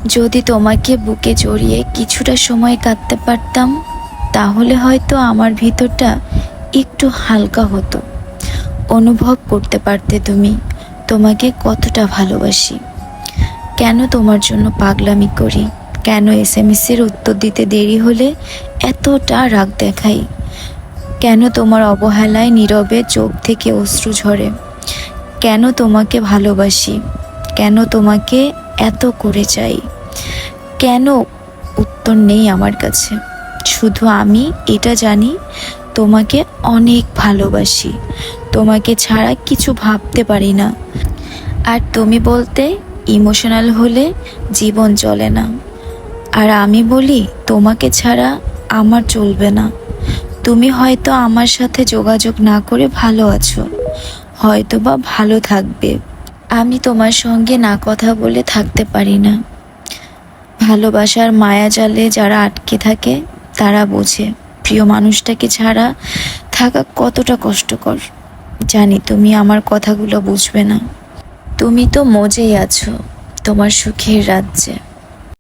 যদি তোমাকে বুকে জড়িয়ে কিছুটা সময় কাটতে পারতাম, তাহলে হয়তো আমার ভিতরটা একটু হালকা হতো। অনুভব করতে পারতে তুমি তোমাকে কতটা ভালোবাসি। কেন তোমার জন্য পাগলামি করি, কেন এসএমএসের উত্তর দিতে দেরি হলে এতটা রাগ দেখাই, কেন তোমার অবহেলায় নীরবে চোখ থেকে অশ্রু ঝরে, কেন তোমাকে ভালোবাসি, কেন তোমাকে এত করে চাই। কেন উত্তর নেই আমার কাছে। শুধু আমি এটা জানি, তোমাকে অনেক ভালোবাসি। তোমাকে ছাড়া কিছু ভাবতে পারি না। আর তুমি বলতে ইমোশনাল হলে জীবন চলে না। আর আমি বলি তোমাকে ছাড়া আমার চলবে না। তুমি হয়তো আমার সাথে যোগাযোগ না করে ভালো আছো, হয়তো বা ভালো থাকবে। আমি তোমার সঙ্গে না কথা বলে থাকতে পারি না। ভালোবাসার মায়া জালে যারা আটকে থাকে তারা বোঝে প্রিয় মানুষটাকে ছাড়া থাকা কতটা কষ্টকর। জানি তুমি আমার কথাগুলো বুঝবে না। তুমি তো মজেই আছো তোমার সুখের রাজ্যে।